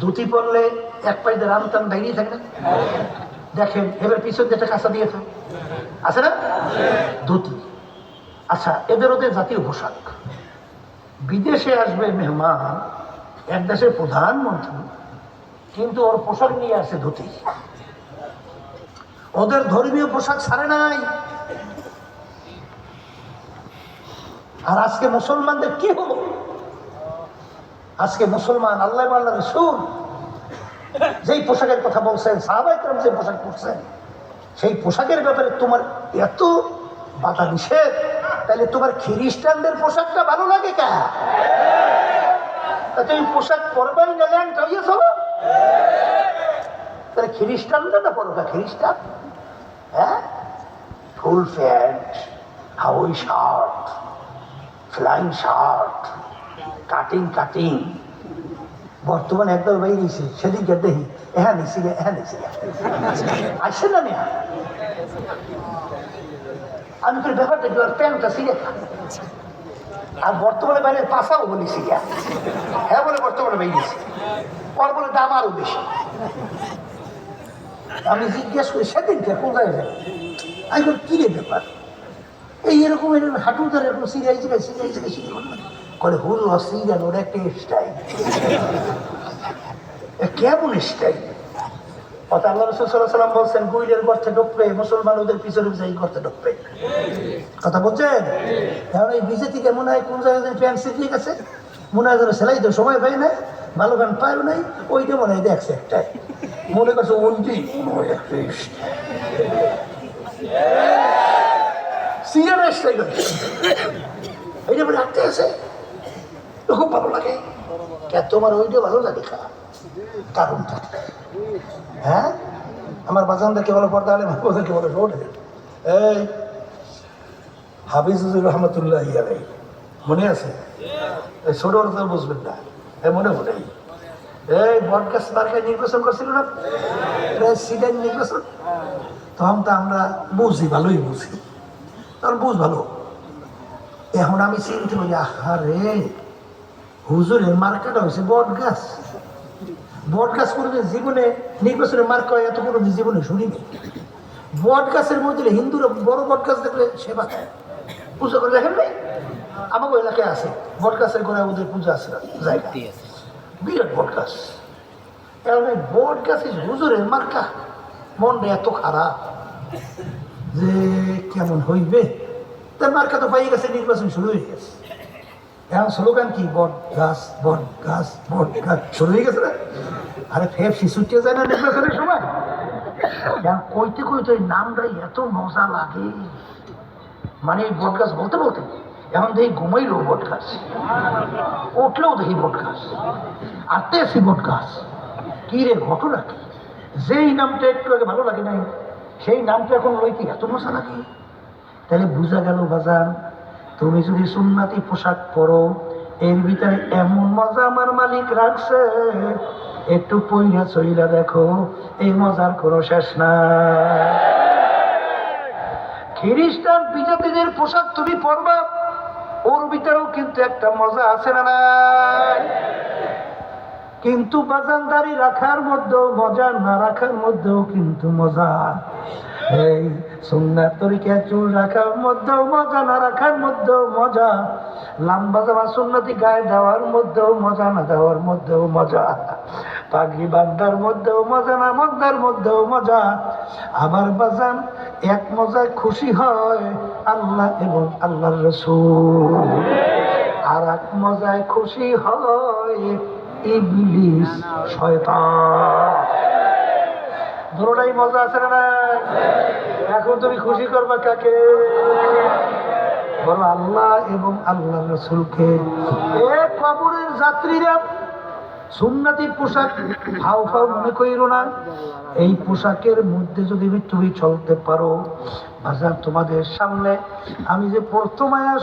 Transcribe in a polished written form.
ধুতি পরলে এক পাইতে রান টান দাঁড়িয়ে থাকে না, দেখেন এবার পিছন যেটা কাঁচা দিয়ে থাকে আছে না, ধুতি। আচ্ছা, এদের ওদের জাতীয় পোশাক। বিদেশে আসবে মেহমান, এক দেশের প্রধানমন্ত্রী, কিন্তু ওর পোশাক নিয়ে আসে ধুতি। ওদের ধর্মীয় পোশাক ছাড়ে নাই। আর আজকে মুসলমানদের কি হলো? আজকে মুসলমান আল্লাহ আল্লাহ রাসূল যেই পোশাকের কথা বলছেন, সাহাবায়ে কেরাম যে পোশাক পরছেন, সেই পোশাকের ব্যাপারে তোমার এত বাধা নিষেধ, তাহলে তোমার খ্রিস্টানদের পোশাকটা ভালো লাগে কে? তুমি পোশাক পরবাই না, ল্যান্ড হইয়াছ, তাহলে খ্রিস্টানরা না পরো কা? খ্রিস্টান হ্যাঁ, full pant, Hawaii shirt, flying shirt, cutting cutting. বর্তমানে একদম বাইরে নিয়েছে, সেদিকে দেখি হ্যাঁ নিছি গে, হ্যাঁ নিছি গে, আসছে না মেয়া। আমি তোর ব্যাপারটা কি, আর প্যান্টটা সিগে, আর বর্তমানে বাইরে পাশাও বলিছি গে, হ্যাঁ বলে বর্তমানে বাইরে নিয়েছি, ওর বলে দাম আরো বেশি। আমি জিজ্ঞেস করি সেদিনকে কোথায় যাবে, আমি বলি কি রে ব্যাপার, এই এরকম এরকম হাঁটু ধরে এরকম সিরিয়াই সিরিয়াই সিরিয়াই সিরিয়াই করে হুল সিরিয়ান, ওর একটা স্টাইল, কেমন স্টাইল? কথা আল্লাহ রাসূল সাল্লাল্লাহু আলাইহি ওয়াসাল্লাম বলছেন, গুইলের গর্তে ঢুকবে মুসলমান, ওদের পিছনে পিছনে গর্তে ঢুকবে। কথা বলছেন? এখন এই বিজে থেকে মনে হয় কোন জায়গায় প্যান্ট সিরিয়ে গেছে, মনে হয় যেন সেলাই তো সময় পাই না, ভালো গান পায়ও নাই, ওইটা মনে হয় দেখছে একটাই, মনে করছে উন্টি সিরিয়ার স্টাইল, এইটা বলে রাখতে আছে, খুব ভালো লাগে। তোমার ওইটা ভালো লাগে খারাপ কারণটা? হ্যাঁ, আমার বাজানদেরকে বলো পর্দা আলেম, ওদেরকে বলো রোডে। এই হাফিজুর রহমতুল্লাহ আলাইহি মনে আছে? এই ছোট তো বুঝবেন না, মনে মনে এই বটগাছ মার্কায় নির্বাচন করছিল না, প্রেসিডেন্ট নির্বাচন, তখন তো আমরা বুঝি, ভালোই বুঝি, তখন বুঝ ভালো। এখন আমি চিনতে বলি, আহারে হুজুরের মার্কাটা হয়েছে বট গাছ। বট গাছ কোনোদিন জীবনে নির্বাচনের মার্কা হয় এত কোনোদিন জীবনে শুনিনি। বট গাছের মধ্যে হিন্দুরা বড় বট গাছ দেখলে সেবা খায়, পুজো করে, দেখেন নাই? আমাকে এলাকায় আছে বট গাছের গোড়ায় ওদের পূজা আছে, জায়গা বিরাট বট গাছ। এখন এই বট গাছে হুজুরের মার্কা, মনটা এত খারাপ যে কেমন হইবে, তার মার্কা তো পাইয়ে গেছে, নির্বাচন শুরু হয়ে গেছে। এখন স্লোগান কি? বট গাছ বট গাছ বট গাছ, শুরু হয়ে গেছে না? আরে ফেপসি ছুটে যায় না নির্বাচনের সময়? এখন কইতে কইতে ওই নামটাই এত মজা লাগে, মানে এই বট গাছ বলতে বলতে এখন দেখি ঘুমাইলো বট গাছ, উঠলেও দেখি বট গাছ, আটতে আসি বট গাছ। কি রে ঘটনা কি? যেই নামটা একটু আগে ভালো লাগে নাই, সেই নামটা এখন লইতে এত মজা লাগে। তাহলে বুঝা গেল বাজান, তুমি যদি সুন্নতি পোশাক পরো, এর ভিতরে এমন মজা আমার মালিক রাখছে, একটু পইরা চইলা দেখো, এই মজার কোনো শেষ না। খ্রিস্টান বিজাতিদের পোশাক তুমি পরবা, ওর ভিতরেও কিন্তু একটা মজা আছে না নাই? কিন্তু বাজানদারি রাখার মধ্যেও মজা, না রাখার মধ্যেও কিন্তু মজা। এই সুন্নাত তরিকা চুল রাখার মধ্যেও মজা, না রাখার মধ্যেও মজা। লম্বা জামা সুন্নতি গায়ে দেওয়ার মধ্যেও মজা, না দেওয়ার মধ্যেও মজা। পাগড়ি বাঁধার মধ্যেও মজা, না বাঁধার মধ্যেও মজা। আবার বাজান এক মজায় খুশি হয় আল্লাহ এবং আল্লাহর রাসূল, আর এক মজায় খুশি হয় ইবলিস শয়তান। দুটোটাই মজা আছে না? এখন তুমি খুশি করবা কাকে? বলো আল্লাহ এবং আল্লাহ রাসূলকে। এ কবরের যাত্রীরা সুন্নতি পোশাক ফাও ফাও মনে কইরো না। এই পোশাকের মধ্যে যদি তুমি চলতে পারো, বাজার তোমাদের সামনে আমি যে প্রথম আয়াত